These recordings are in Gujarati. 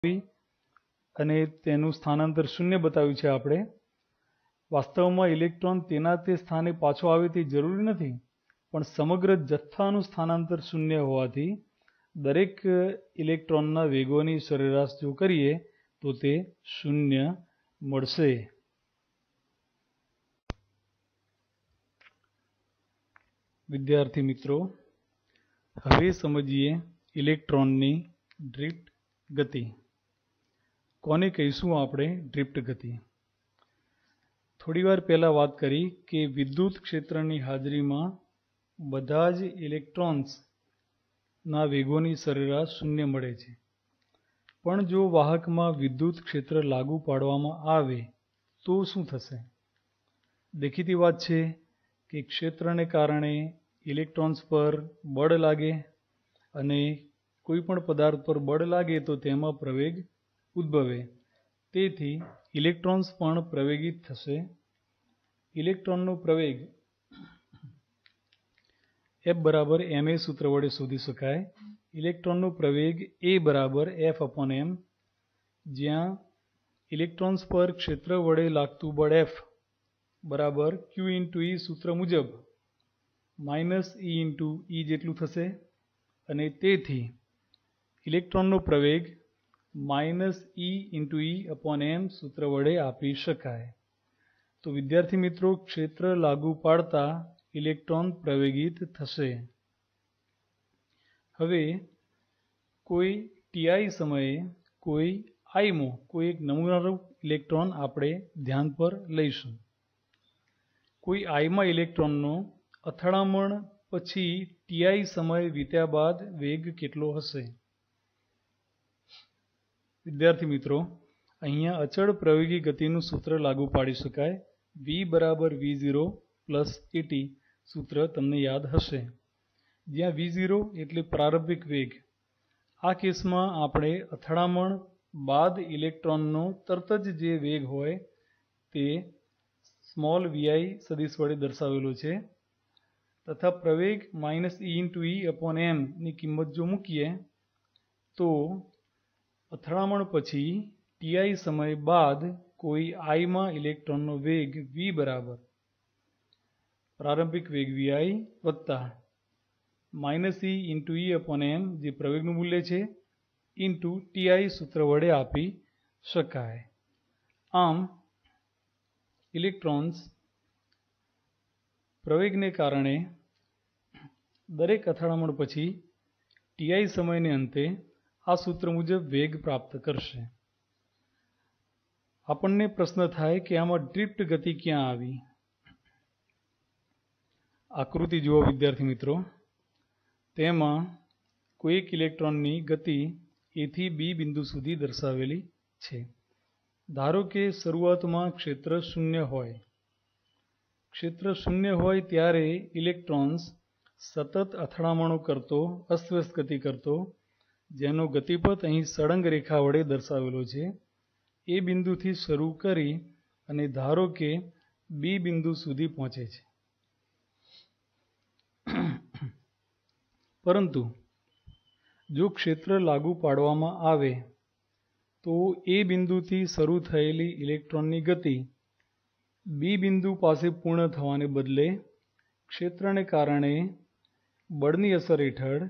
અને તેનું સ્થાનાંતર શૂન્ય બતાવ્યું છે આપણે। વાસ્તવમાં ઇલેક્ટ્રોન તેના તે સ્થાને પાછો આવે તે જરૂરી નથી, પણ સમગ્ર જથ્થાનું સ્થાનાંતર શૂન્ય હોવાથી દરેક ઇલેક્ટ્રોનના વેગોની સરેરાશ જો કરીએ તો તે શૂન્ય મળશે। વિદ્યાર્થી મિત્રો, હવે સમજીએ ઇલેક્ટ્રોનની ડ્રિફ્ટ ગતિ। કોને કહીશું આપણે ડ્રિફ્ટ ગતિ? થોડી વાર પહેલા વાત કરી કે વિદ્યુત ક્ષેત્રની હાજરીમાં બધા જ ઇલેક્ટ્રોન્સના વેગોની સરેરાશ શૂન્ય મળે છે, પણ જો વાહકમાં વિદ્યુત ક્ષેત્ર લાગુ પાડવામાં આવે તો શું થશે? દેખીતી વાત છે કે ક્ષેત્રને કારણે ઇલેક્ટ્રોન્સ પર બળ લાગે, અને કોઈ પણ પદાર્થ પર બળ લાગે તો તેમાં પ્રવેગ ઉદ્ભવે, તેથી ઇલેક્ટ્રોન્સ પણ પ્રવેગિત થશે। ઇલેક્ટ્રોનનો પ્રવેગ F બરાબર ma સૂત્ર વડે શોધી શકાય। ઇલેક્ટ્રોનનો પ્રવેગ A બરાબર F/m, જ્યાં ઇલેક્ટ્રોન્સ પર ક્ષેત્ર વડે લાગતું બળ F બરાબર q/E સૂત્ર મુજબ -E/E જેટલું થશે, અને તેથી ઇલેક્ટ્રોનનો પ્રવેગ -E/E/m સૂત્ર વડે આપી શકાય। તો વિદ્યાર્થી મિત્રો, ક્ષેત્ર લાગુ પાડતા ઇલેક્ટ્રોન પ્રવેગિત થશે। હવે કોઈ ti સમયે કોઈ iમાં કોઈ એક નમૂનારૂપ ઇલેક્ટ્રોન આપણે ધ્યાન પર લઈશું। કોઈ iમાં ઇલેક્ટ્રોનનો અથડામણ પછી ti સમય વીત્યા બાદ વેગ કેટલો હશે? વિદ્યાર્થી મિત્રો, અહીંયા અચળ પ્રવેગી ગતિનું સૂત્ર લાગુ પાડી શકાય। v બરાબર v0 પ્લસ at સૂત્ર તમને યાદ હશે, જ્યાં v0 એટલે પ્રારંભિક વેગ। આ કેસમાં આપણે અથડામણ બાદ ઇલેક્ટ્રોનનો તરત જ જે વેગ હોય તે સ્મોલ vi સદિશ વડે દર્શાવેલો છે, તથા પ્રવેગ -E/E/m ની કિંમત જો મૂકીએ તો અથડામણ પછી ti સમય બાદ કોઈ iમાં ઇલેક્ટ્રોનનો વેગ v બરાબર પ્રારંભિક વેગ vi વત્તા -E/E/m જે પ્રવેગનું મૂલ્ય છે ઇન્ટુ ti સૂત્ર વડે આપી શકાય। આમ ઇલેક્ટ્રોન્સ પ્રવેગને કારણે દરેક અથડામણ પછી ti સમયને અંતે આ સૂત્ર મુજબ વેગ પ્રાપ્ત કરશે। આપણને પ્રશ્ન થાય કે આમાં ડ્રિફ્ટ ગતિ ક્યાં આવી? આકૃતિ જુઓ વિદ્યાર્થી મિત્રો, તેમાં કોઈ એક ઇલેક્ટ્રોનની ગતિ A થી B બિંદુ સુધી દર્શાવેલી છે। ધારો કે શરૂઆતમાં ક્ષેત્ર શૂન્ય હોય। ક્ષેત્ર શૂન્ય હોય ત્યારે ઇલેક્ટ્રોન્સ સતત અથડામણો કરતો અસ્તવ્યસ્ત ગતિ કરતો, જેનો ગતિપથ અહીં સળંગ રેખા વડે દર્શાવેલો છે, એ બિંદુથી શરૂ કરી અને ધારો કે B બિંદુ સુધી પહોંચે છે। પરંતુ જો ક્ષેત્ર લાગુ પાડવામાં આવે તો એ બિંદુથી શરૂ થયેલી ઇલેક્ટ્રોનની ગતિ B બિંદુ પાસે પૂર્ણ થવાને બદલે ક્ષેત્રને કારણે બળની અસર હેઠળ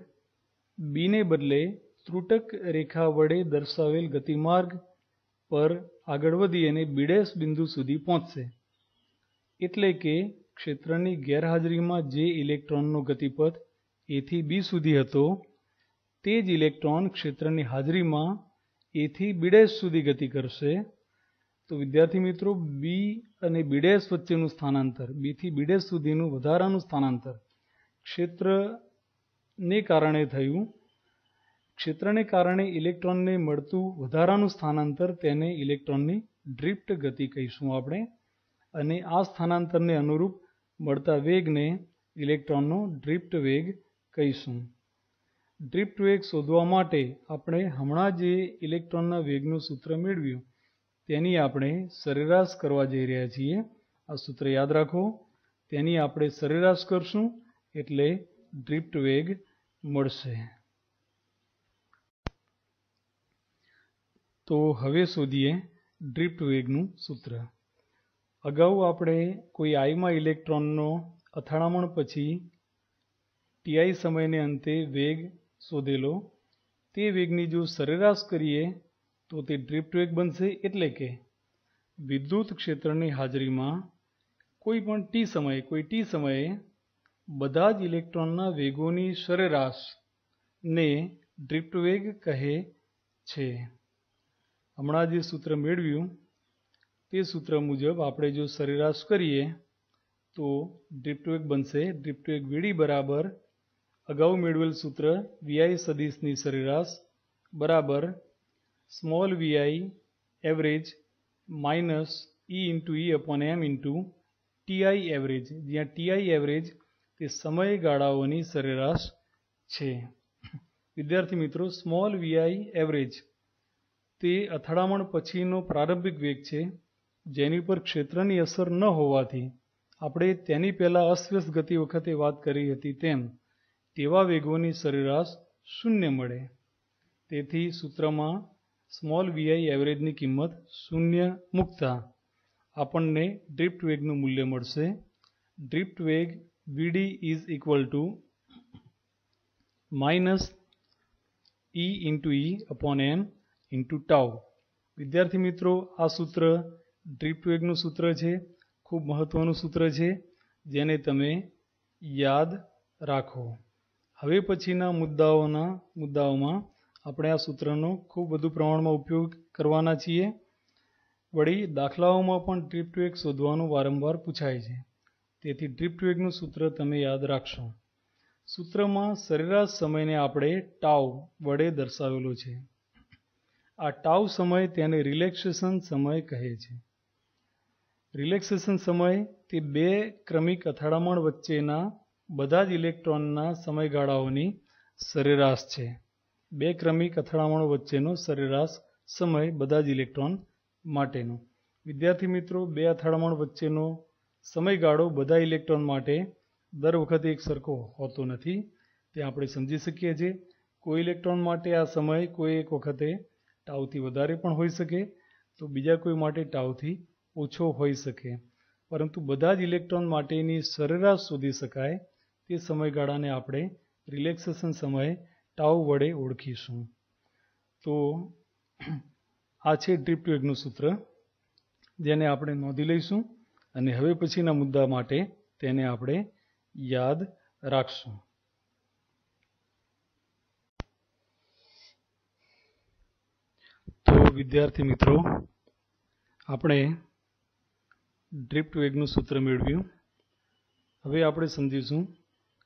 B ને બદલે ત્રુટક રેખા વડે દર્શાવેલ ગતિમાર્ગ પર આગળ વધી અને B' બિંદુ સુધી પહોંચશે। એટલે કે ક્ષેત્રની ગેરહાજરીમાં જે ઇલેક્ટ્રોનનો ગતિપથ A થી B સુધી હતો તે જ ઇલેક્ટ્રોન ક્ષેત્રની હાજરીમાં A થી B' સુધી ગતિ કરશે। તો વિદ્યાર્થી મિત્રો, B અને B' વચ્ચેનું સ્થાનાંતર, B થી B' સુધીનું વધારાનું સ્થાનાંતર ક્ષેત્રને કારણે થયું। ક્ષેત્રને કારણે ઇલેક્ટ્રોનને મળતું વધારાનું સ્થાનાંતર તેને ઇલેક્ટ્રોનની ડ્રિફ્ટ ગતિ કહીશું આપણે, અને આ સ્થાનાંતરને અનુરૂપ મળતા વેગને ઇલેક્ટ્રોનનો ડ્રિફ્ટ વેગ કહીશું। ડ્રિફ્ટ વેગ શોધવા માટે આપણે હમણાં જે ઇલેક્ટ્રોનના વેગનું સૂત્ર મેળવ્યું તેની આપણે સરેરાશ કરવા જઈ રહ્યા છીએ। આ સૂત્ર યાદ રાખો, તેની આપણે સરેરાશ કરશું એટલે ડ્રિફ્ટ વેગ મળશે। તો હવે શોધીએ ડ્રિફ્ટ વેગનું સૂત્ર. અગાઉ આપણે કોઈ આઈમાં ઇલેક્ટ્રોનનો અથડામણ પછી ટીઆઈ સમયને અંતે વેગ શોધેલો. તે વેગની જો સરેરાશ કરીએ તો તે ડ્રિફ્ટ વેગ બનશે. એટલે કે વિદ્યુત ક્ષેત્રની હાજરીમાં કોઈ ટી સમયે બધા જ ઇલેક્ટ્રોનના વેગોની સરેરાશને ડ્રિફ્ટ વેગ કહે છે. હમણાં જે સૂત્ર મેળવ્યું તે સૂત્ર મુજબ આપણે જો સરેરાશ કરીએ તો ડ્રિફ્ટ વેગ બનશે. ડ્રિફ્ટ વેગ વીડી બરાબર અગાઉ મેળવેલ સૂત્ર વીઆઈ સદિશની સરેરાશ બરાબર small v i average minus e into e upon m into t i average, જ્યાં ટીઆઈ એવરેજ તે સમયગાળાઓની સરેરાશ છે. વિદ્યાર્થી મિત્રો, સ્મોલ વીઆઈ એવરેજ તે અથડામણ પછીનો પ્રારંભિક વેગ છે, જેની પર ક્ષેત્રની અસર ન હોવાથી આપણે તેની પહેલાં અસ્વ્યસ્ત ગતિ વખતે વાત કરી હતી તેમ તેવા વેગોની સરેરાશ શૂન્ય મળે. તેથી સૂત્રમાં સ્મોલ વીઆઈ એવરેજની કિંમત શૂન્ય મૂકતા આપણને ડ્રિફ્ટ વેગનું મૂલ્ય મળશે. ડ્રિફ્ટ વેગ v d is equal to minus e into e upon m into tau. વિદ્યાર્થી મિત્રો, આ સૂત્ર ડ્રિફ્ટ વેગનું સૂત્ર છે. ખૂબ મહત્વનું સૂત્ર છે, જેને તમે યાદ રાખો. હવે પછીના મુદ્દાઓમાં આપણે આ સૂત્રનો ખૂબ વધુ પ્રમાણમાં ઉપયોગ કરવાના છીએ. વળી દાખલાઓમાં પણ ડ્રિફ્ટ વેગ શોધવાનું વારંવાર પૂછાય છે. તેથી ડ્રિફ્ટ વેગનું સૂત્ર તમે યાદ રાખશો. સૂત્રમાં સરેરાશ સમયને આપણે ટાઉ વડે દર્શાવેલો છે. આ ટાઉ સમય તેને રિલેક્સેશન સમય કહે છે. રિલેક્સેશન સમય તે બે ક્રમિક અથડામણ વચ્ચેના બધા જ ઇલેક્ટ્રોનના સમયગાળાઓની સરેરાશ છે. બે ક્રમિક અથડામણો વચ્ચેનો સરેરાશ સમય બધા જ ઇલેક્ટ્રોન માટેનો. વિદ્યાર્થી મિત્રો, બે અથડામણ વચ્ચેનો સમયગાળો બધા ઇલેક્ટ્રોન માટે દર વખતે એક સરખો હોતો નથી. તે આપણે સમજી શકીએ છીએ. કોઈ ઇલેક્ટ્રોન માટે આ સમય કોઈ એક વખતે ટાઉથી વધારે પણ હોઈ શકે, તો બીજા કોઈ માટે ટાઉથી ઓછો હોઈ શકે. પરંતુ બધા જ ઇલેક્ટ્રોન માટેની સરેરાશ શોધી શકાય તે સમયગાળાને આપણે રિલેક્સેશન સમય ટાઉ વડે ઓળખીશું. તો આ છે ડ્રિફ્ટ વેગનું સૂત્ર, જેને આપણે નોંધી લઈશું અને હવે પછીના મુદ્દા માટે તેને આપણે યાદ રાખશું. તો વિદ્યાર્થી મિત્રો, આપણે ડ્રિફ્ટ વેગનું સૂત્ર મેળવ્યું. હવે આપણે સમજીશું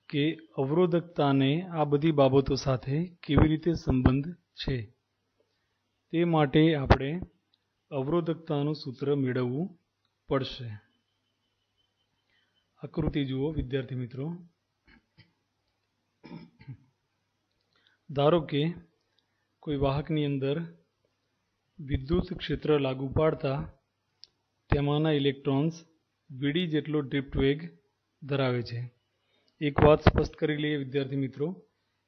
કે અવરોધકતાને આ બધી બાબતો સાથે કેવી રીતે સંબંધ છે. તે માટે આપણે અવરોધકતાનું સૂત્ર મેળવવું પડશે. આકૃતિ જુઓ વિદ્યાર્થી મિત્રો. ધારો કે કોઈ વાહકની અંદર વિદ્યુત ક્ષેત્ર લાગુ પાડતા તેમાંના ઇલેક્ટ્રોન્સ વીડી જેટલો ડ્રિફ્ટ વેગ ધરાવે છે. એક વાત સ્પષ્ટ કરી લઈએ વિદ્યાર્થી મિત્રો,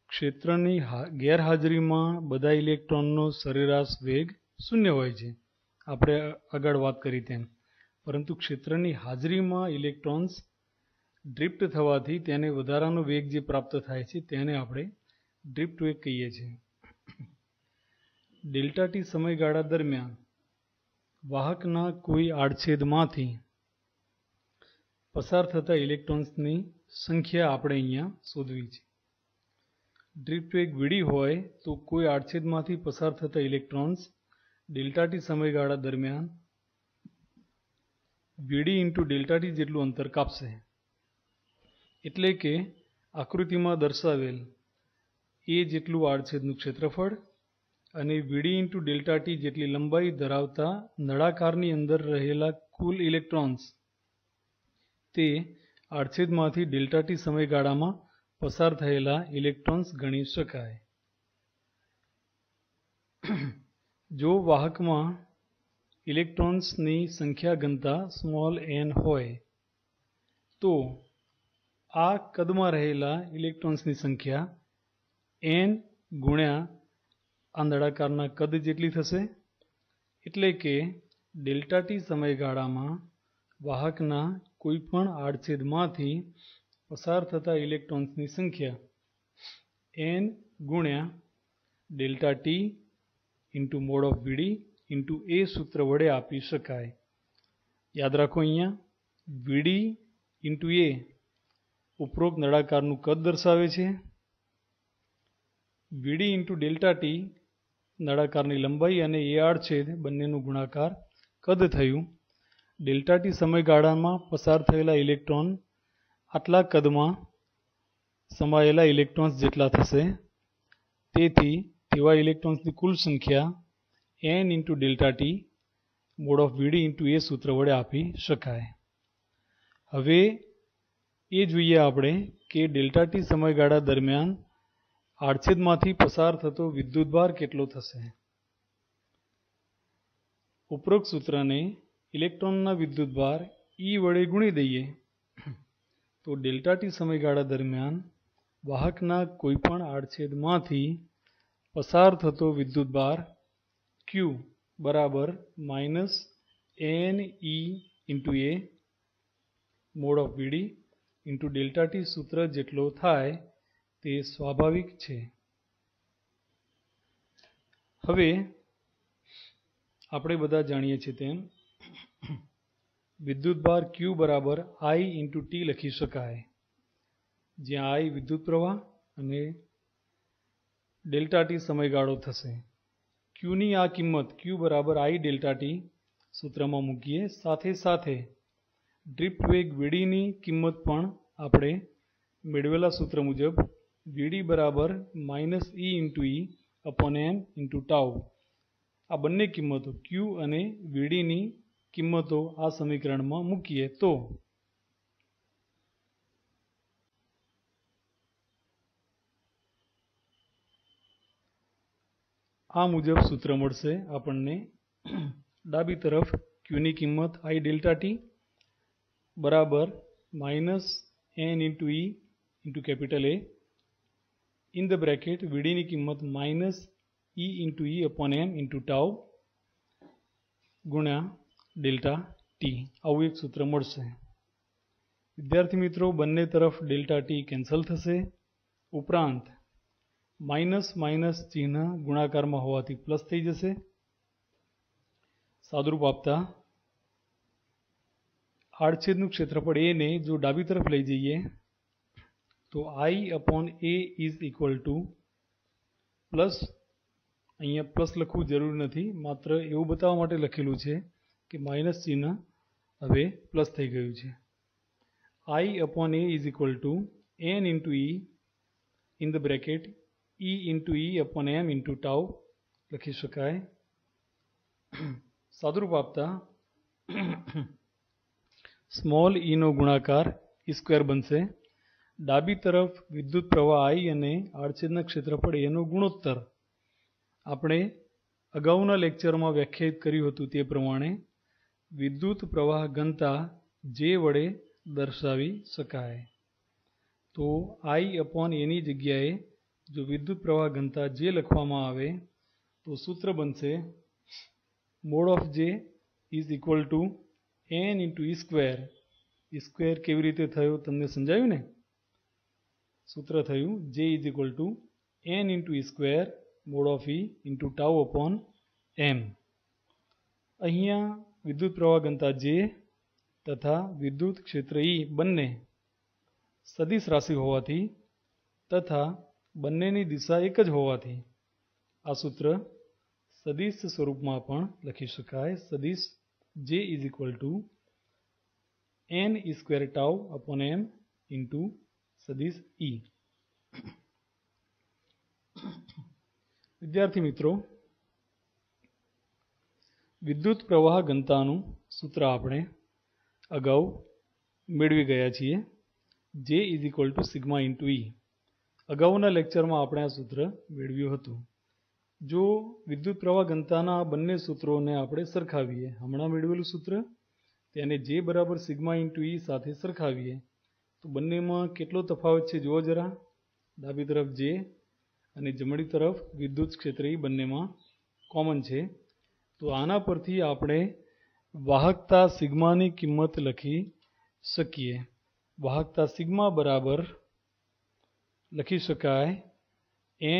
ક્ષેત્રની ગેરહાજરીમાં બધા ઇલેક્ટ્રોનનો સરેરાશ વેગ શૂન્ય હોય છે, આપણે આગળ વાત કરી તેમ. પરંતુ ક્ષેત્રની હાજરીમાં ઇલેક્ટ્રોન્સ ડ્રિફ્ટ થવાથી તેને વધારાનો વેગ જે પ્રાપ્ત થાય છે તેને આપણે ડ્રિફ્ટ વેગ કહીએ છીએ. ડેલ્ટા ટી સમયગાળા દરમિયાન વાહકના કોઈ આડછેદમાંથી પસાર થતા ઇલેક્ટ્રોન્સની સંખ્યા આપણે અહીંયા શોધવી છે. ડ્રિફ્ટ વેગ વીડી હોય તો કોઈ આડછેદમાંથી પસાર થતા ઇલેક્ટ્રોન્સ ડેલ્ટા ટી સમયગાળા દરમિયાન વીડી ઇન્ટુ ડેલ્ટા ટી જેટલું અંતર કાપશે. એટલે કે આકૃતિમાં દર્શાવેલ એ જેટલું આડછેદનું ક્ષેત્રફળ અને વીડી ઇન્ટુ ડેલ્ટા ટી જેટલી લંબાઈ ધરાવતા નળાકારની અંદર રહેલા કુલ ઇલેક્ટ્રોન્સ તે આડછેદમાંથી ડેલ્ટા ટી સમયગાળામાં પસાર થયેલા ઇલેક્ટ્રોન્સ ગણી શકાય. જો વાહકમાં ઇલેક્ટ્રોન્સની સંખ્યા ઘનતા સ્મોલ n હોય તો આ કદમાં રહેલા ઇલેક્ટ્રોન્સની સંખ્યા n ગુણ્યા આ નળાકારના કદ જેટલી થશે. એટલે કે ડેલ્ટા ટી સમયગાળામાં વાહકના કોઈપણ આડછેદમાંથી પસાર થતા ઇલેક્ટ્રોન્સની સંખ્યા n ગુણ્યા delta t into mod of v d into A સૂત્ર વડે આપી શકાય. યાદ રાખો, અહીંયા વીડી ઇન્ટુ એ ઉપરોક્ત નળાકારનું કદ દર્શાવે છે. વીડી ઇન્ટુ ડેલ્ટા ટી નળાકારની લંબાઈ અને એ આડછેદ બંનેનું ગુણાકાર કદ થયું. ડેલ્ટા ટી સમયગાળામાં પસાર થયેલા ઇલેક્ટ્રોન આટલા કદમાં સમાયેલા ઇલેક્ટ્રોન્સ જેટલા થશે. તેથી તેવા ઇલેક્ટ્રોન્સની કુલ સંખ્યા n into delta t mod of v d into A સૂત્ર વડે આપી શકાય. હવે એ જોઈએ આપણે કે ડેલ્ટા ટી સમયગાળા દરમિયાન આડછેદમાંથી પસાર થતો વિદ્યુતભાર કેટલો થશે. ઉપરોક્ત સૂત્રને ઇલેક્ટ્રોનના વિદ્યુતભાર E વડે ગુણી દઈએ તો ડેલ્ટા ટી સમયગાળા દરમિયાન વાહકના કોઈપણ આડછેદમાંથી પસાર થતો વિદ્યુતભાર Q બરાબર minus n e into A mode of v d into delta T સૂત્ર જેટલો થાય તે સ્વાભાવિક છે. હવે આપણે બધા જાણીએ છીએ તેમ વિદ્યુતભાર Q બરાબર I ઇન્ટુ ટી લખી શકાય, જ્યાં I વિદ્યુત પ્રવાહ અને ડેલ્ટા ટી સમયગાળો થશે. Qની આ કિંમત Q બરાબર I ડેલ્ટા ટી સૂત્રમાં મૂકીએ. સાથે સાથે ડ્રિફ્ટ વેગ વીડીની કિંમત પણ આપણે મેળવેલા સૂત્ર મુજબ વીડી બરાબર minus E into E upon M into tau, આ બંને કિંમતો Q અને વીડીની કિંમતો આ સમીકરણમાં મૂકીએ તો આ મુજબ સૂત્ર મળશે આપણને. ડાબી તરફ Qની કિંમત I ડેલ્ટા ટી બરાબર minus n into E into capital A in the bracket વીડીની કિંમત minus E into E upon M into tau ગુણ્યા ડેલ્ટા ટી, આવું એક સૂત્ર મળશે. વિદ્યાર્થી મિત્રો, બંને તરફ ડેલ્ટા ટી કેન્સલ થશે. ઉપરાંત માઇનસ માઇનસ ચિહ્ન ગુણાકારમાં હોવાથી પ્લસ થઈ જશે. સાદુરૂપ આપતા આડછેદનું ક્ષેત્રફળ A ને જો ડાબી તરફ લઈ જઈએ તો I upon A is equal two plus, અહીંયા પ્લસ લખવું જરૂરી નથી, માત્ર એવું બતાવવા માટે લખેલું છે કે માઇનસ ચિહ્ન હવે પ્લસ થઈ ગયું છે. I upon A is equal two n into E in the bracket E into E upon M into tau લખી શકાય. સાદુરૂપ આપતા સ્મોલ e નો ગુણાકાર E સ્ક્વેર બનશે. ડાબી તરફ વિદ્યુત પ્રવાહ I અને આડછેદના ક્ષેત્રફળ A નો ગુણોત્તર આપણે અગાઉના લેક્ચરમાં વ્યાખ્યાયિત કર્યું હતું તે પ્રમાણે વિદ્યુત પ્રવાહ ઘનતા J વડે દર્શાવી શકાય. તો I અપોન A ની જગ્યાએ જો વિદ્યુત પ્રવાહ ઘનતા J લખવામાં આવે તો સૂત્ર બનશે mode of J is equal two n into E square. E square કેવી રીતે થયો તમને સમજાયું ને? સૂત્ર થયું J is equal two n into E square mode of E into tau upon M. અહીંયા વિદ્યુત પ્રવાહ ઘનતા J તથા વિદ્યુત ક્ષેત્ર E બંને સદિશ રાશિ હોવાથી તથા બંનેની દિશા એક જ હોવાથી આ સૂત્ર સદિશ સ્વરૂપમાં પણ લખી શકાય. સદિશ J is equal two n E square tau upon M into સદિશ E. વિદ્યાર્થી મિત્રો, વિદ્યુત પ્રવાહ ઘનતાનું સૂત્ર આપણે અગાઉ મેળવી ગયા છીએ. J is equal to sigma into E. અગાઉના લેક્ચરમાં આપણે આ સૂત્ર મેળવ્યું હતું. જો વિદ્યુત પ્રવાહ ઘનતાના બંને સૂત્રોને આપણે સરખાવીએ, હમણાં મેળવેલું સૂત્ર તેને J બરાબર સિગ્મા ઇન્ટુ E સાથે સરખાવીએ તો બંનેમાં કેટલો તફાવત છે જુઓ જરા. ડાબી તરફ J અને જમણી તરફ વિદ્યુત ક્ષેત્ર E બંનેમાં કોમન છે. તો આના પરથી આપણે વાહકતા સિગ્માની કિંમત લખી શકીએ. વાહકતા સિગ્મા બરાબર લખી શકાય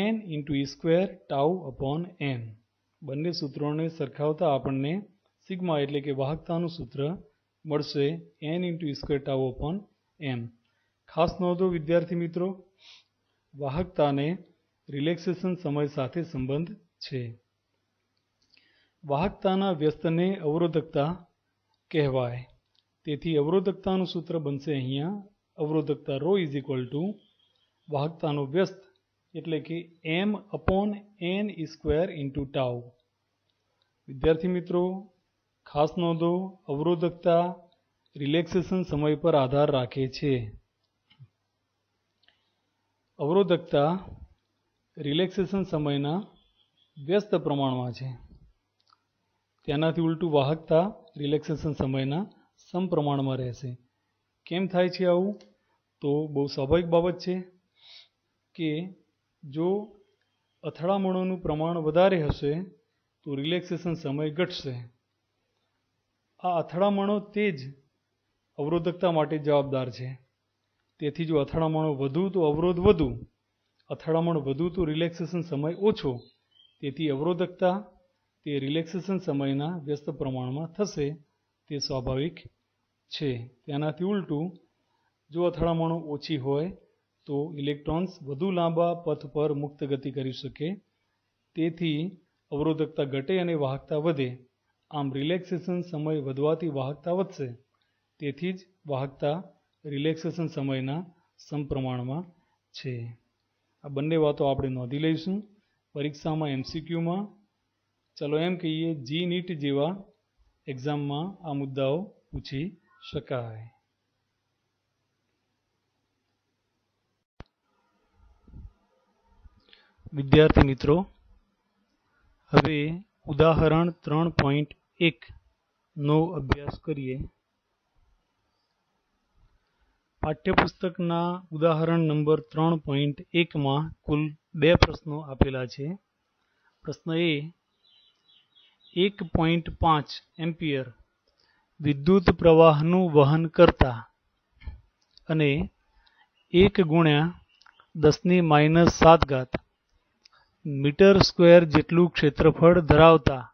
n × e² tau upon n. બંને સૂત્રોને સરખાવતા આપણને સિગ્મા એટલે કે વાહકતાનું સૂત્ર મળશે n × e² tau upon m. ખાસ નોંધો વિદ્યાર્થી મિત્રો, વાહકતાને રિલેક્સેશન સમય સાથે સંબંધ છે. વાહકતાના વ્યસ્તને અવરોધકતા કહેવાય. તેથી અવરોધકતાનું સૂત્ર બનશે અહીંયા અવરોધકતા ρ = વાહકતાનો વ્યસ્ત એટલે કે m/n² × ટાઉ. વિદ્યાર્થી મિત્રો, ખાસ નોંધો, અવરોધકતા રિલેક્સેશન સમય પર આધાર રાખે છે. અવરોધકતા રિલેક્સેશન સમયના વ્યસ્ત પ્રમાણમાં છે. તેનાથી ઉલટું વાહકતા રિલેક્સેશન સમયના સમપ્રમાણમાં રહેશે. કેમ થાય છે આવું? તો બહુ સ્વાભાવિક બાબત છે કે જો અથડામણોનું પ્રમાણ વધારે હશે તો રિલેક્સેશન સમય ઘટશે. આ અથડામણો તે જ અવરોધકતા માટે જવાબદાર છે. તેથી જો અથડામણો વધુ તો અવરોધ વધુ, અથડામણ વધુ તો રિલેક્સેશન સમય ઓછો. તેથી અવરોધકતા તે રિલેક્સેશન સમયના વ્યસ્ત પ્રમાણમાં થશે, તે સ્વાભાવિક છે. તેનાથી ઉલટું જો અથડામણો ઓછી હોય તો ઇલેક્ટ્રોન્સ વધુ લાંબા પથ પર મુક્ત ગતિ કરી શકે. તેથી અવરોધકતા ઘટે અને વાહકતા વધે. આમ રિલેક્સેશન સમય વધવાથી વાહકતા વધશે. તેથી જ વાહકતા રિલેક્સેશન સમયના સમપ્રમાણમાં છે. આ બંને વાતો આપણે નોંધી લઈશું પરીક્ષામાં MCQમાં. ચલો એમ કહીએ GNET જેવા એક્ઝામમાં આ મુદ્દાઓ પૂછી શકાય. વિદ્યાર્થી મિત્રો, હવે ઉદાહરણ 3.1 નો અભ્યાસ કરીએ. પાઠ્યપુસ્તકના ઉદાહરણ નંબર 3.1 માં કુલ 2 પ્રશ્નો આપેલા છે. પ્રશ્ન એ 1.5 એમ્પિયર વિદ્યુત પ્રવાહનું વહન કરતા અને 1 × 10⁻⁷ મીટર સ્ક્વેર જેટલું ક્ષેત્રફળ ધરાવતા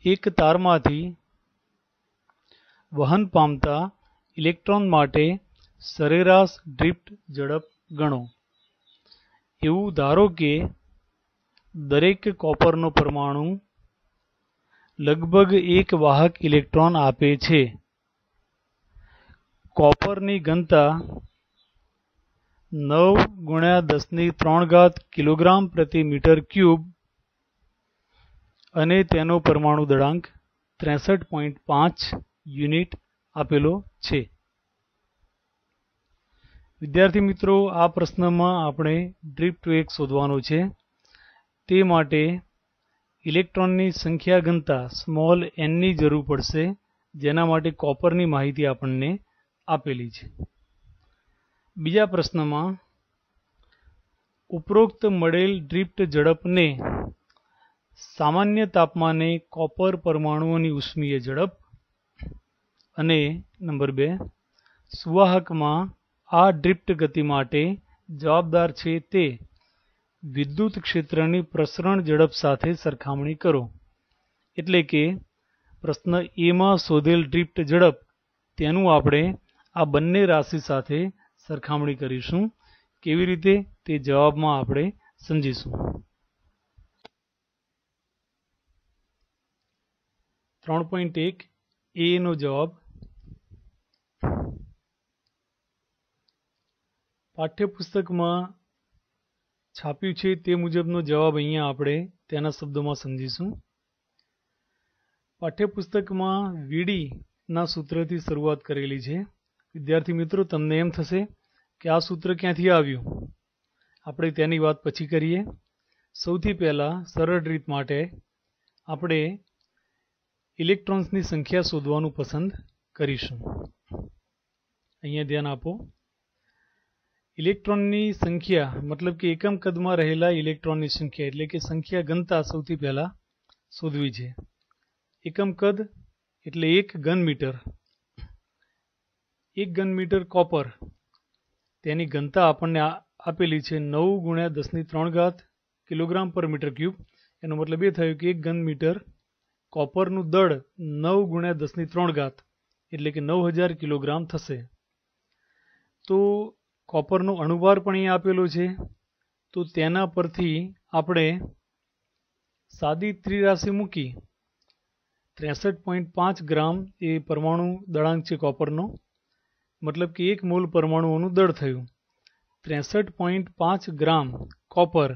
એક તારમાંથી વહન પામતા ઇલેક્ટ્રોન માટે સરેરાશ ડ્રિફ્ટ ઝડપ ગણો. એવું ધારો કે દરેક કોપરનો પરમાણુ લગભગ એક વાહક ઇલેક્ટ્રોન આપે છે. કોપરની ઘનતા 9 × 10³ કિલોગ્રામ/મીટર³ અને તેનો પરમાણુ દળાંક 63.5 યુનિટ આપેલો છે. વિદ્યાર્થી મિત્રો, આ પ્રશ્નમાં આપણે ડ્રિફ્ટ વેગ શોધવાનો છે. તે માટે ઇલેક્ટ્રોનની સંખ્યા ઘનતા સ્મોલ n ની જરૂર પડશે, જેના માટે કોપરની માહિતી આપણને આપેલી છે. બીજા પ્રશ્નમાં ઉપરોક્ત મળેલ ડ્રિફ્ટ ઝડપને સામાન્ય તાપમાને કોપર પરમાણુઓની ઉષ્મીય ઝડપ અને નંબર 2 સુવાહકમાં આ ડ્રિફ્ટ ગતિ માટે જવાબદાર છે તે વિદ્યુત ક્ષેત્રની પ્રસરણ ઝડપ સાથે સરખામણી કરો. એટલે કે પ્રશ્ન એ માં શોધેલ ડ્રિફ્ટ ઝડપ તેનું આપણે આ બંને રાશિ સાથે સરખામણી કરીશું. કેવી રીતે તે જવાબમાં આપણે સમજીશું. 3.1 એ નો જવાબ પાઠ્યપુસ્તકમાં છાપ્યું છે તે મુજબનો જવાબ અહીંયા આપણે તેના શબ્દોમાં સમજીશું. પાઠ્યપુસ્તકમાં વીડી ના સૂત્રથી શરૂઆત કરેલી છે. વિદ્યાર્થી મિત્રો, તમને એમ થશે કે આ સૂત્ર ક્યાંથી આવ્યું. આપણે તેની વાત પછી કરીએ. સૌથી પહેલા સરળ રીત માટે આપણે ઇલેક્ટ્રોન્સની સંખ્યા શોધવાનું પસંદ કરીશું. અહીંયા ધ્યાન આપો. ઇલેક્ટ્રોનની સંખ્યા મતલબ કે એકમ કદમાં રહેલા ઇલેક્ટ્રોનની સંખ્યા એટલે કે સંખ્યા ઘનતા સૌથી પહેલા શોધવી છે. એકમ કદ એટલે 1 ઘન મીટર. 1 ઘન મીટર કોપર તેની ઘનતા આપણને આપેલી છે 9 × 10³ કિલોગ્રામ પર મીટર ક્યુબ. એનો મતલબ એ થયો કે 1 ઘન મીટર કોપરનું દળ 9 × 10³ એટલે કે 9000 કિલોગ્રામ થશે. તો કોપરનો અણુભાર પણ અહીંયા આપેલો છે. તો તેના પરથી આપણે સાદી ત્રિરાશિ મૂકી 63.5 ગ્રામ એ પરમાણુ દળાંક છે કોપરનો. મતલબ કે 1 મોલ પરમાણુઓનું દળ થયું. 63.5 ગ્રામ કોપર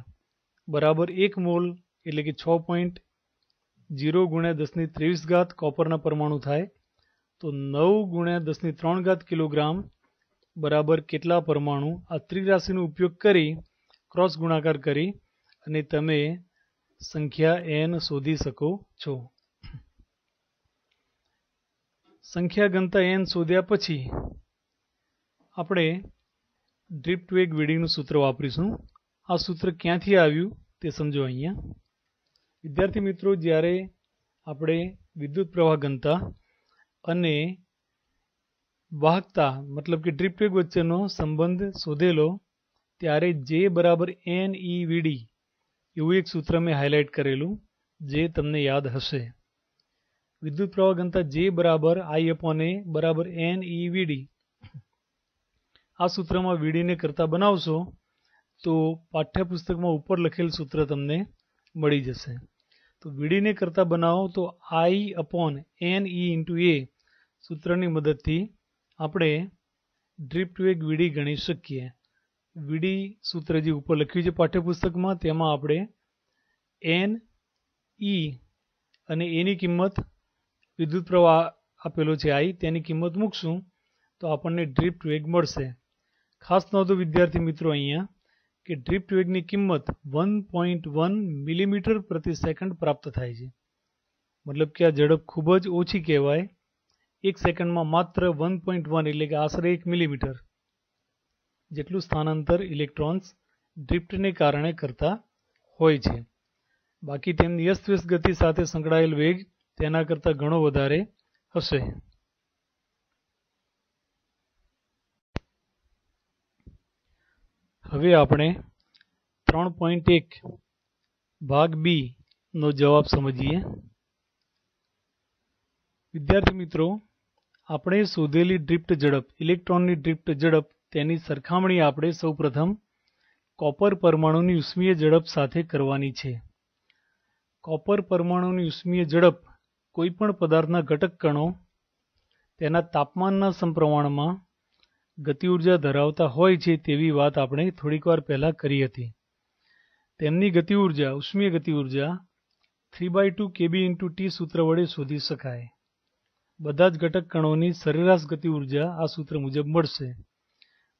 બરાબર 1 મોલ એટલે કે 6.0 × 1023 કોપરના પરમાણુ થાય. તો 9 × 10³ કિલોગ્રામ બરાબર કેટલા પરમાણુ? આ ત્રિરાશિનો ઉપયોગ કરી ક્રોસ ગુણાકાર કરી અને તમે સંખ્યા n શોધી શકો છો. સંખ્યા ઘનતા n શોધ્યા પછી આપણે ડ્રિફ્ટ વેગ વીડીનું સૂત્ર વાપરીશું. આ સૂત્ર ક્યાંથી આવ્યું તે સમજો અહીંયા. વિદ્યાર્થી મિત્રો, જ્યારે આપણે વિદ્યુત પ્રવાહ ઘનતા અને વાહકતા મતલબ કે ડ્રિફ્ટ વેગ વચ્ચેનો સંબંધ શોધેલો ત્યારે J બરાબર NeVd એવું એક સૂત્ર મેં હાઇલાઇટ કરેલું જે તમને યાદ હશે. વિદ્યુત પ્રવાહ ઘનતા J બરાબર I/A બરાબર NeVd. આ સૂત્રમાં VD ને કરતા બનાવશો તો પાઠ્યપુસ્તકમાં ઉપર લખેલ સૂત્ર તમને મળી જશે. તો VD ને કરતા બનાવો તો I/Ne × A સૂત્રની મદદથી આપણે ડ્રિફ્ટ વેગ VD ગણી શકીએ. VD સૂત્ર જે ઉપર લખ્યું છે પાઠ્યપુસ્તકમાં તેમાં આપણે N, E અને A ની કિંમત, વિદ્યુત પ્રવાહ આપેલો છે I, તેની કિંમત મૂકશું તો આપણને ડ્રિફ્ટ વેગ મળશે. ખાસ નોંધો વિદ્યાર્થી મિત્રો અહીંયા કે ડ્રિફ્ટ વેગની કિંમત 1.1 મિલીમીટર પ્રતિ સેકન્ડ પ્રાપ્ત થાય છે. મતલબ કે આ ઝડપ ખૂબ જ ઓછી કહેવાય. 1 સેકન્ડમાં માત્ર 1.1 એટલે કે આશરે 1 મિલીમીટર જેટલું સ્થાનાંતર ઇલેક્ટ્રોન્સ ડ્રિફ્ટને કારણે કરતા હોય છે. બાકી તેમની અસ્તવ્યસ્ત ગતિ સાથે સંકળાયેલ વેગ તેના કરતાં ઘણો વધારે હશે. હવે આપણે 3.1 ભાગ B નો જવાબ સમજીએ. વિદ્યાર્થી મિત્રો, આપણે શોધેલી ડ્રિફ્ટ ઝડપ, ઇલેક્ટ્રોનની ડ્રિફ્ટ ઝડપ, તેની સરખામણી આપણે સૌપ્રથમ કોપર પરમાણુની ઉષ્મીય ઝડપ સાથે કરવાની છે. કોપર પરમાણુની ઉષ્મીય ઝડપ કોઈપણ પદાર્થના ઘટક કણો તેના તાપમાનના સમપ્રમાણમાં ગતિ ઉર્જા ધરાવતા હોય છે તેવી વાત આપણે થોડીક વાર પહેલા કરી હતી. તેમની ગતિ ઉર્જા, ઉષ્મીય ગતિ ઉર્જા 3/2 kB × T સૂત્ર વડે શોધી શકાય. બધા જ ઘટક કણોની સરેરાશ ગતિ ઉર્જા આ સૂત્ર મુજબ મળશે.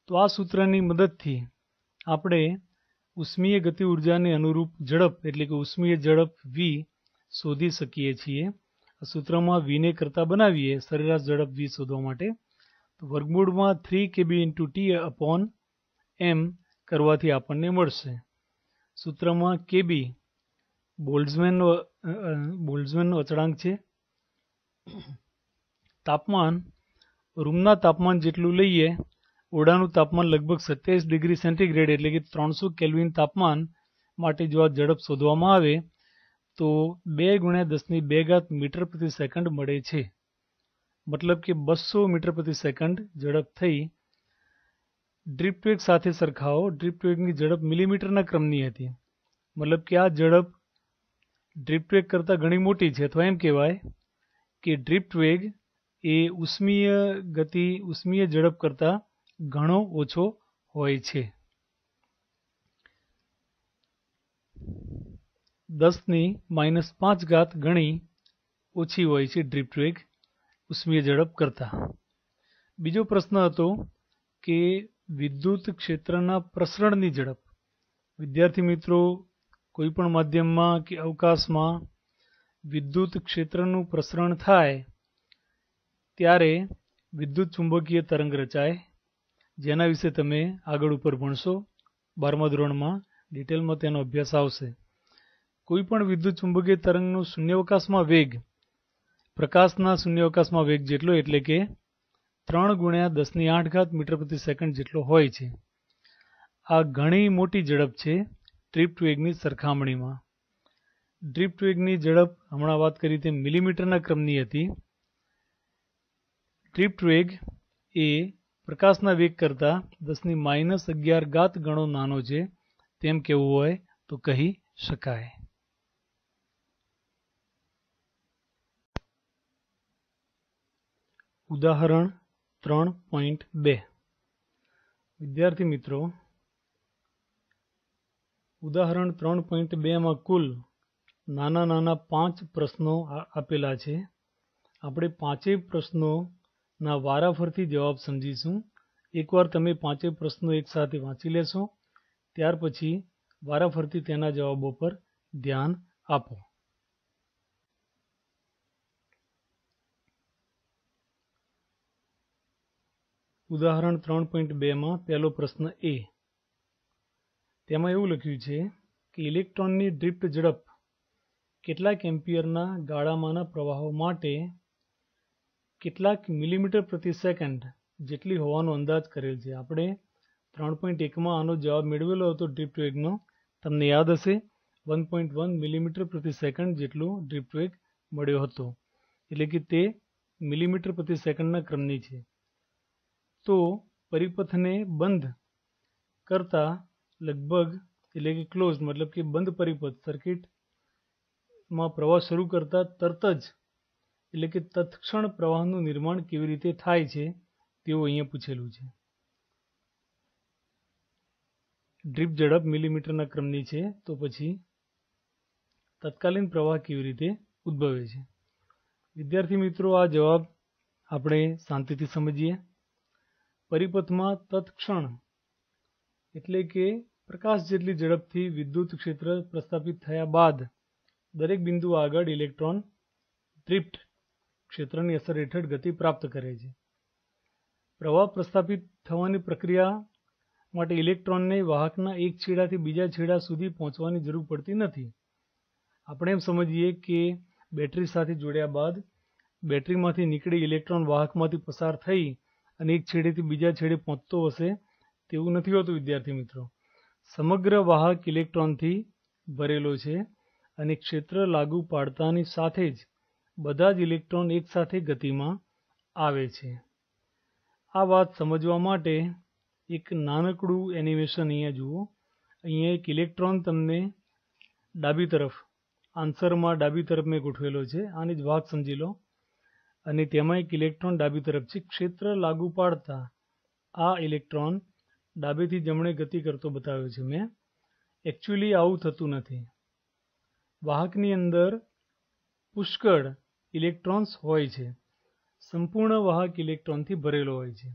તો આ સૂત્રની મદદથી આપણે ઉષ્મીય ગતિ ઉર્જાને અનુરૂપ ઝડપ એટલે કે ઉષ્મીય ઝડપ V શોધી શકીએ છીએ. આ સૂત્રમાં V ને કરતા બનાવીએ સરેરાશ ઝડપ V શોધવા માટે તો વર્ગમૂળમાં 3 kB × T/m કરવાથી આપણને મળશે. સૂત્રમાં kB બોલ્ટ્ઝમેનનો અચળાંક છે. તાપમાન રૂમના તાપમાન જેટલું લઈએ, ઓરડાનું તાપમાન લગભગ 27 ડિગ્રી સેન્ટીગ્રેડ એટલે કે 300 કેલ્વિન તાપમાન માટે જો આ ઝડપ શોધવામાં આવે તો 2 × 10² મીટર પ્રતિ સેકન્ડ મળે છે. મતલબ કે 200 મીટર પ્રતિ સેકન્ડ ઝડપ થઈ. ડ્રિફ્ટ વેગ સાથે સરખાવો. ડ્રિફ્ટ વેગની ઝડપ મિલીમીટરના ક્રમની હતી. મતલબ કે આ ઝડપ ડ્રિફ્ટ વેગ કરતાં ઘણી મોટી છે, અથવા એમ કહેવાય કે ડ્રિફ્ટ વેગ એ ઉષ્મીય ઝડપ કરતાં ઘણો ઓછો હોય છે. 10⁻5 ગણી ઓછી હોય છે ડ્રિફ્ટ વેગ ઉષ્મીય ઝડપ કરતાં. બીજો પ્રશ્ન હતો કે વિદ્યુત ક્ષેત્રના પ્રસરણની ઝડપ. વિદ્યાર્થી મિત્રો, કોઈપણ માધ્યમમાં કે અવકાશમાં વિદ્યુત ક્ષેત્રનું પ્રસરણ થાય ત્યારે વિદ્યુત ચુંબકીય તરંગ રચાય જેના વિશે તમે આગળ ઉપર ભણશો 12મા ધોરણમાં ડિટેલમાં તેનો અભ્યાસ આવશે. કોઈ પણ વિદ્યુત ચુંબકીય તરંગનો શૂન્યાવકાશમાં વેગ પ્રકાશના શૂન્યાવકાશમાં વેગ જેટલો એટલે કે 3 × 10⁸ મીટર પ્રતિ સેકન્ડ જેટલો હોય છે. આ ઘણી મોટી ઝડપ છે ડ્રિફ્ટ વેગની સરખામણીમાં. ડ્રિફ્ટ વેગની ઝડપ હમણાં વાત કરી તેમ મિલીમીટરના ક્રમની હતી. ડ્રિફ્ટ વેગ એ પ્રકાશના વેગ કરતાં 10⁻11 ગણો નાનો છે તેમ કહેવું હોય તો કહી શકાય. ઉદાહરણ 3.2 વિદ્યાર્થી મિત્રો, ઉદાહરણ 3.2 માં કુલ નાના 5 પ્રશ્નો આપેલા છે. આપણે 5 પ્રશ્નોના વારાફરતી જવાબ સમજીશું. એકવાર તમે 5 પ્રશ્નો એકસાથે વાંચી લેશો ત્યાર પછી વારાફરતી તેના જવાબો પર ધ્યાન આપો. ઉદાહરણ 3.2 માં પહેલો પ્રશ્ન એ. તેમાં એવું લખ્યું છે કે ઇલેક્ટ્રોનની ડ્રિફ્ટ ઝડપ કેટલાક એમ્પિયરના ગાળામાંના પ્રવાહો માટે કેટલાક મિલીમીટર પ્રતિ સેકન્ડ જેટલી હોવાનો અંદાજ કરેલ છે. આપણે 3.1 આનો જવાબ મેળવેલો હતો ડ્રિફ્ટ વેગનો. તમને યાદ હશે 1.1 મિલીમીટર પ્રતિ સેકન્ડ જેટલો ડ્રિફ્ટ વેગ મળ્યો હતો. એટલે કે તે મિલીમીટર પ્રતિ સેકન્ડના ક્રમની છે. તો પરિપથને બંધ કરતા લગભગ એટલે કે ક્લોઝ મતલબ કે બંધ પરિપથ સર્કિટમાં પ્રવાહ શરૂ કરતા તરત જ એટલે કે તત્ક્ષણ પ્રવાહનું નિર્માણ કેવી રીતે થાય છે તેવું અહીંયા પૂછેલું છે. ડ્રિફ્ટ ઝડપ મિલીમીટરના ક્રમની છે તો પછી તત્કાલીન પ્રવાહ કેવી રીતે ઉદ્ભવે છે. વિદ્યાર્થી મિત્રો, આ જવાબ આપણે શાંતિથી સમજીએ. પરિપથમાં તત્ક્ષણ એટલે કે પ્રકાશ જેટલી ઝડપથી વિદ્યુત ક્ષેત્ર પ્રસ્થાપિત થયા બાદ દરેક બિંદુ આગળ ઇલેક્ટ્રોન ડ્રિફ્ટ ક્ષેત્રની અસર હેઠળ ગતિ પ્રાપ્ત કરે છે. પ્રવાહ પ્રસ્થાપિત થવાની પ્રક્રિયા માટે ઇલેક્ટ્રોનને વાહકના એક છેડાથી બીજા છેડા સુધી પહોંચવાની જરૂર પડતી નથી. આપણે એમ સમજીએ કે બેટરી સાથે જોડ્યા બાદ બેટરીમાંથી નીકળી ઇલેક્ટ્રોન વાહકમાંથી પસાર થઈ અને એક છેડેથી બીજા છેડે પહોંચતો હશે તેવું નથી હોતું. વિદ્યાર્થી મિત્રો, સમગ્ર વાહક ઇલેક્ટ્રોનથી ભરેલો છે અને ક્ષેત્ર લાગુ પાડતાની સાથે જ બધા જ ઇલેક્ટ્રોન એકસાથે ગતિમાં આવે છે. આ વાત સમજવા માટે એક નાનકડું એનિમેશન અહીંયા જુઓ. અહીંયા એક ઇલેક્ટ્રોન તમને ડાબી તરફ આન્સરમાં ડાબી તરફ મેં ગોઠવેલો છે. આની જ વાત સમજી લો. અને તેમાં એક ઇલેક્ટ્રોન ડાબી તરફ છે. ક્ષેત્ર લાગુ પાડતા આ ઇલેક્ટ્રોન ડાબેથી જમણે ગતિ કરતો બતાવ્યો છે મેં. એકચ્યુઅલી આવું થતું નથી. વાહકની અંદર પુષ્કળ ઇલેક્ટ્રોન્સ હોય છે. સંપૂર્ણ વાહક ઇલેક્ટ્રોનથી ભરેલો હોય છે.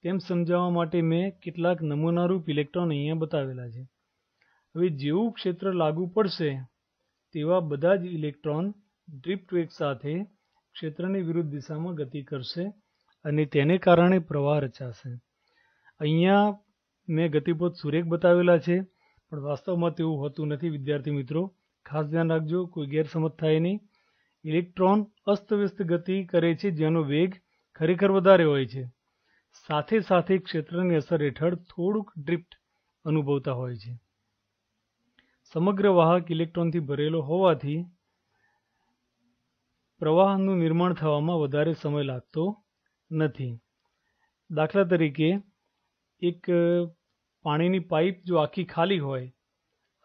તેમ સમજાવવા માટે મેં કેટલાક નમૂનારૂપ ઇલેક્ટ્રોન અહીંયા બતાવેલા છે. હવે જેવું ક્ષેત્ર લાગુ પડશે તેવા બધા જ ઇલેક્ટ્રોન ડ્રિફ્ટ વેગ સાથે ક્ષેત્રની વિરુદ્ધ દિશામાં ગતિ કરશે અને તેને કારણે પ્રવાહ રચાશે. અહીંયા મેં ગતિપથ સુરેખ બતાવેલા છે પણ વાસ્તવમાં તેવું હોતું નથી. વિદ્યાર્થી મિત્રો, ખાસ ધ્યાન રાખજો, કોઈ ગેરસમજ થાય નહીં. ઇલેક્ટ્રોન અસ્તવ્યસ્ત ગતિ કરે છે જેનો વેગ ખરેખર વધારે હોય છે. સાથે સાથે ક્ષેત્રની અસર હેઠળ થોડુંક ડ્રિફ્ટ અનુભવતા હોય છે. સમગ્ર વાહક ઇલેક્ટ્રોનથી ભરેલો હોવાથી પ્રવાહનું નિર્માણ થવામાં વધારે સમય લાગતો નથી. દાખલા તરીકે એક પાણીની પાઇપ જો આખી ખાલી હોય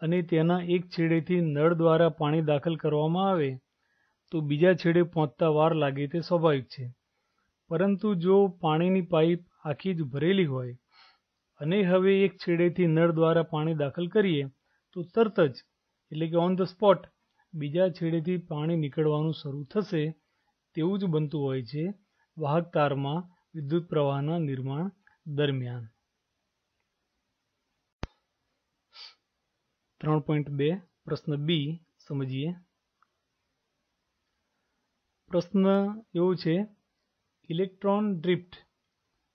અને તેના એક છેડેથી નળ દ્વારા પાણી દાખલ કરવામાં આવે તો બીજા છેડે પહોંચતા વાર લાગે તે સ્વાભાવિક છે. પરંતુ જો પાણીની પાઇપ આખી જ ભરેલી હોય અને હવે એક છેડેથી નળ દ્વારા પાણી દાખલ કરીએ તો તરત જ એટલે કે ઓન ધ સ્પોટ બીજા છેડેથી પાણી નીકળવાનું શરૂ થશે તેવું જ બનતું હોય છે વાહક તારમાં વિદ્યુત પ્રવાહના નિર્માણ દરમિયાન. 3.2 પ્રશ્ન બી સમજીએ. પ્રશ્ન એવો છે, ઇલેક્ટ્રોન ડ્રિફ્ટ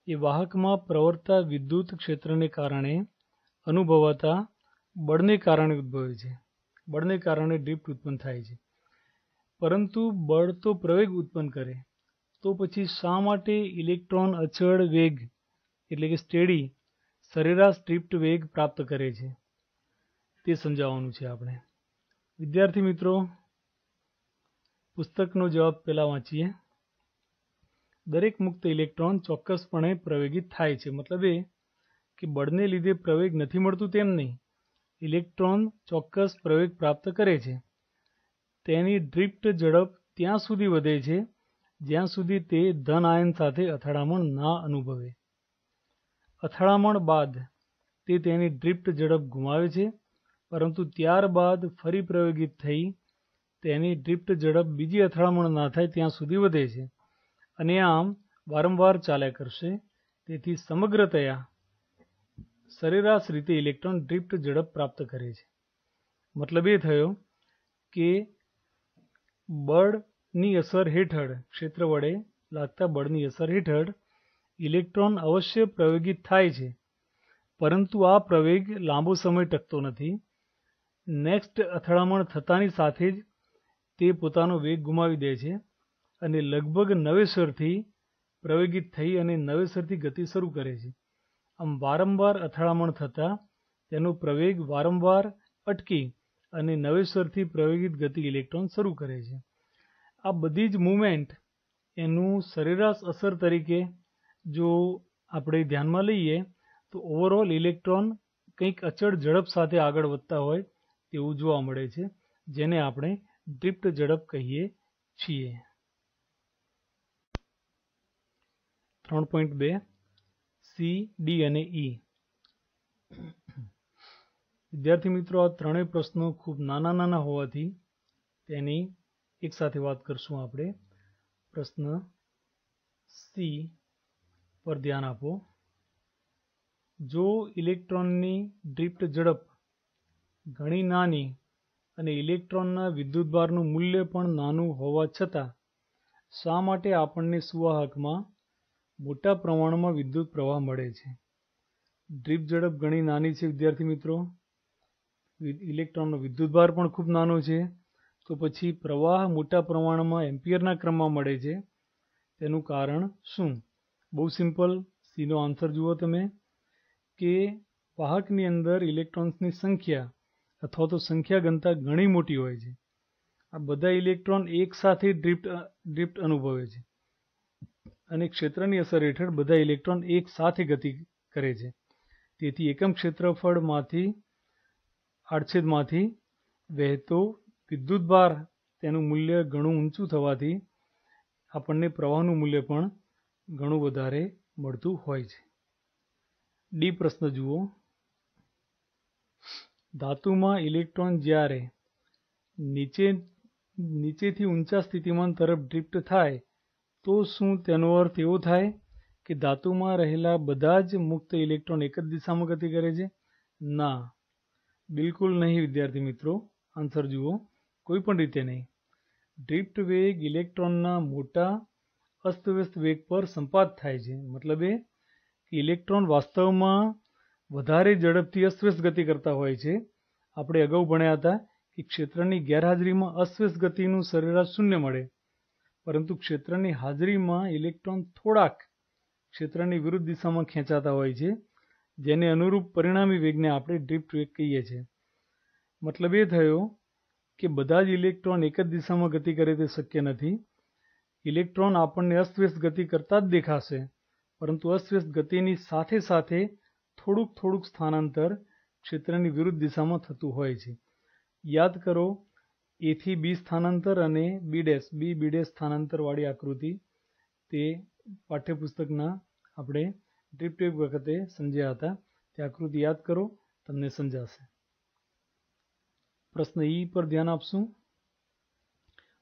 એ વાહકમાં પ્રવર્તતા વિદ્યુત ક્ષેત્રને કારણે અનુભવાતા બળને કારણે ઉદ્ભવે છે. બળને કારણે ડ્રિફ્ટ ઉત્પન્ન થાય છે. પરંતુ બળ તો પ્રવેગ ઉત્પન્ન કરે, તો પછી શા માટે ઇલેક્ટ્રોન અચળ વેગ એટલે કે સ્ટેડી સરેરાશ ડ્રિફ્ટ વેગ પ્રાપ્ત કરે છે તે સમજાવવાનું છે આપણે. વિદ્યાર્થી મિત્રો, પુસ્તકનો જવાબ પહેલા વાંચીએ. દરેક મુક્ત ઇલેક્ટ્રોન ચોક્કસપણે પ્રવેગિત થાય છે. મતલબ એ કે બળને લીધે પ્રવેગ નથી મળતું તેમ નહીં. ઇલેક્ટ્રોન ચોક્કસ પ્રવેગ પ્રાપ્ત કરે છે. તેની ડ્રિફ્ટ ઝડપ ત્યાં સુધી વધે છે જ્યાં સુધી તે ધન આયન સાથે અથડામણ ના અનુભવે. અથડામણ બાદ તે તેની ડ્રિફ્ટ ઝડપ ગુમાવે છે, પરંતુ ત્યારબાદ ફરી પ્રવેગિત થઈ તેની ડ્રિફ્ટ ઝડપ બીજી અથડામણ ના થાય ત્યાં સુધી વધે છે, અને આમ વારંવાર ચાલ્યા કરશે. તેથી સમગ્રતયા સરેરાશ રીતે ઇલેક્ટ્રોન ડ્રિફ્ટ ઝડપ પ્રાપ્ત કરે છે. મતલબ એ થયો કે બળની અસર હેઠળ, ક્ષેત્ર વડે લાગતા બળની અસર હેઠળ ઇલેક્ટ્રોન અવશ્ય પ્રવેગિત થાય છે, પરંતુ આ પ્રવેગ લાંબો સમય ટકતો નથી. નેક્સ્ટ અથડામણ થતાની સાથે જ તે પોતાનો વેગ ગુમાવી દે છે અને લગભગ નવેસરથી પ્રવેગિત થઈ અને નવેસરથી ગતિ શરૂ કરે છે. આમ વારંવાર અથડામણ થતાં તેનો પ્રવેગ વારંવાર અટકી અને નવેસરથી પ્રવેગિત ગતિ ઇલેક્ટ્રોન શરૂ કરે છે. આ બધી જ મુવમેન્ટ એનું સરેરાશ અસર તરીકે જો આપણે ધ્યાનમાં લઈએ તો ઓવરઓલ ઇલેક્ટ્રોન કંઈક અચળ ઝડપ સાથે આગળ વધતા હોય તેવું જોવા મળે છે, જેને આપણે ડ્રિફ્ટ ઝડપ કહીએ છીએ. 3.2 સી, ડી અને ઈ. વિદ્યાર્થી મિત્રો, આ ત્રણેય પ્રશ્નો ખૂબ નાના હોવાથી તેની એક સાથે વાત કરશું આપણે. પ્રશ્ન સી પર ધ્યાન આપો. જો ઇલેક્ટ્રોનની ડ્રિફ્ટ ઝડપ ઘણી નાની અને ઇલેક્ટ્રોનના વિદ્યુતભારનું મૂલ્ય પણ નાનું હોવા છતાં શા માટે આપણને સુવાહકમાં મોટા પ્રમાણમાં વિદ્યુત પ્રવાહ મળે છે? ડ્રિફ્ટ ઝડપ ઘણી નાની છે વિદ્યાર્થી મિત્રો, ઇલેક્ટ્રોનનો વિદ્યુતભાર પણ ખૂબ નાનો છે, તો પછી પ્રવાહ મોટા પ્રમાણમાં એમ્પિયરના ક્રમમાં મળે છે. તેનું કારણ શું? બહુ સિમ્પલ. સીનો આન્સર જુઓ તમે, કે વાહકની અંદર ઇલેક્ટ્રોન્સની સંખ્યા અથવા તો સંખ્યા ઘનતા ઘણી મોટી હોય છે. આ બધા ઇલેક્ટ્રોન એક સાથે ડ્રિફ્ટ અનુભવે છે અને ક્ષેત્રની અસર હેઠળ બધા ઇલેક્ટ્રોન એક સાથે ગતિ કરે છે. તેથી એકમ ક્ષેત્રફળમાંથી આડછેદમાંથી વહેતો વિદ્યુતભાર તેનું મૂલ્ય ઘણું ઊંચું થવાથી આપણને પ્રવાહનું મૂલ્ય પણ ઘણું વધારે મળતું હોય છે. ડી પ્રશ્ન જુઓ. ધાતુમાં ઇલેક્ટ્રોન જ્યારે નીચેથી ઊંચા સ્થિતિમાન તરફ ડ્રિફ્ટ થાય તો શું તેનો અર્થ એવો થાય કે ધાતુમાં રહેલા બધા જ મુક્ત ઇલેક્ટ્રોન એક જ દિશામાં ગતિ કરે છે? ના, બિલકુલ નહીં વિદ્યાર્થી મિત્રો. આન્સર જુઓ. કોઈ પણ રીતે નહીં. ડ્રિફ્ટ વેગ ઇલેક્ટ્રોનના મોટા અસ્તવ્યસ્ત વેગ પર સંપાત થાય છે. મતલબ એ કે ઇલેક્ટ્રોન વાસ્તવમાં વધારે ઝડપથી અસ્તવ્યસ્ત ગતિ કરતા હોય છે. આપણે અગાઉ ભણ્યા હતા કે ક્ષેત્રની ગેરહાજરીમાં અસ્તવ્યસ્ત ગતિનું સરેરાશ શૂન્ય મળે, પરંતુ ક્ષેત્રની હાજરીમાં ઇલેક્ટ્રોન થોડાક ક્ષેત્રની વિરુદ્ધ દિશામાં ખેંચાતા હોય છે, જેને અનુરૂપ પરિણામી વેગને આપણે ડ્રિફ્ટ વેગ કહીએ છીએ. મતલબ એ થયો કે બધા જ ઇલેક્ટ્રોન એક જ દિશામાં ગતિ કરે તે શક્ય નથી. ઇલેક્ટ્રોન આપણને અસ્તવ્યસ્ત ગતિ કરતા જ દેખાશે, પરંતુ અસ્તવ્યસ્ત ગતિની સાથે સાથે થોડુંક સ્થાનાંતર ક્ષેત્રની વિરુદ્ધ દિશામાં થતું હોય છે. યાદ કરો, એ થી બી સ્થાનાંતર અને બી સ્થાનાંતર વાળી આકૃતિ તે પાઠ્યપુસ્તકના આપણે ડ્રિફ્ટ વેગ વખતે સમજ્યા હતા. તે આકૃતિ યાદ કરો, તમને સમજાશે. પ્રશ્ન ઈ પર ધ્યાન આપશું.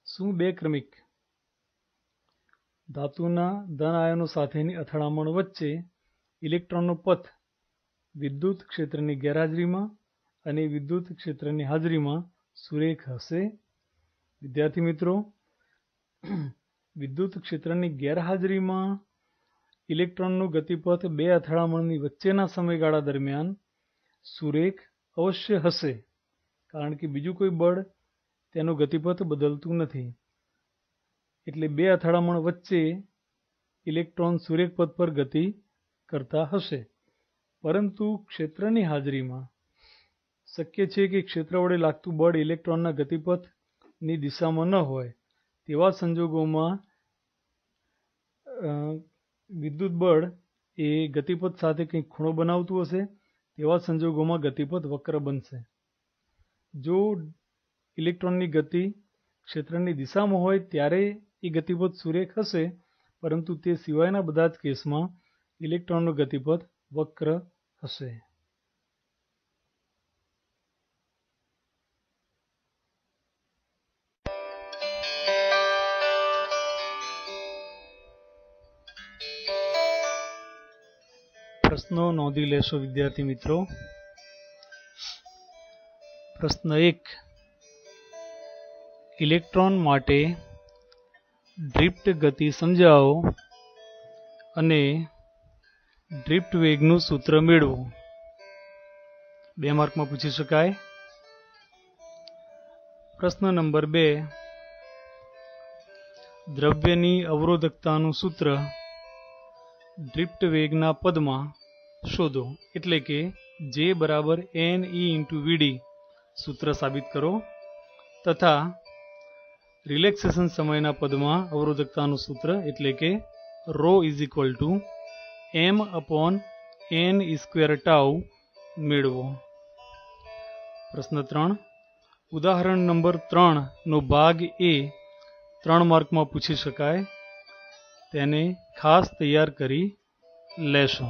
શું બે ક્રમિક ધાતુના ધન આયનો સાથેની અથડામણ વચ્ચે ઇલેક્ટ્રોનનો પથ વિદ્યુત ક્ષેત્રની ગેરહાજરીમાં અને વિદ્યુત ક્ષેત્રની હાજરીમાં સુરેખ હશે? વિદ્યાર્થી મિત્રો, વિદ્યુત ક્ષેત્રની ગેરહાજરીમાં ઇલેક્ટ્રોનનું ગતિપથ બે અથડામણની વચ્ચેના સમયગાળા દરમિયાન સુરેખ અવશ્ય હશે, કારણ કે બીજું કોઈ બળ તેનો ગતિપથ બદલતું નથી. એટલે બે અથડામણ વચ્ચે ઇલેક્ટ્રોન સુરેખ પથ પર ગતિ કરતા હશે. પરંતુ ક્ષેત્રની હાજરીમાં શક્ય છે કે ક્ષેત્ર વડે લાગતું બળ ઇલેક્ટ્રોનના ગતિપથની દિશામાં ન હોય. તેવા સંજોગોમાં વિદ્યુત બળ એ ગતિપથ સાથે કંઈક ખૂણો બનાવતું હશે. તેવા સંજોગોમાં ગતિપથ વક્ર બનશે. જો ઇલેક્ટ્રોનની ગતિ ક્ષેત્રની દિશામાં હોય ત્યારે એ ગતિપથ સુરેખ હશે, પરંતુ તે સિવાયના બધા જ કેસમાં ઇલેક્ટ્રોનનો ગતિપથ વક્ર હશે. પ્રશ્નો નોંધી લેશો વિદ્યાર્થી મિત્રો. પ્રશ્ન 1. ઇલેક્ટ્રોન માટે ડ્રિફ્ટ ગતિ સમજાવો અને ડ્રિફ્ટ વેગનું સૂત્ર મેળવો. 2 માર્કમાં પૂછી શકાય. પ્રશ્ન નંબર 2. દ્રવ્યની અવરોધકતાનું સૂત્ર ડ્રિફ્ટ વેગના પદમાં શોધો. એટલે કે J બરાબર NE/VD સૂત્ર સાબિત કરો, તથા રિલેક્સેશન સમયના પદમાં અવરોધકતાનું સૂત્ર એટલે કે ρ m/n² મેળવો. પ્રશ્ન 3. ઉદાહરણ નંબર 3 નો ભાગ A 3 માર્કમાં પૂછી શકાય. તેને ખાસ તૈયાર કરી લેશો.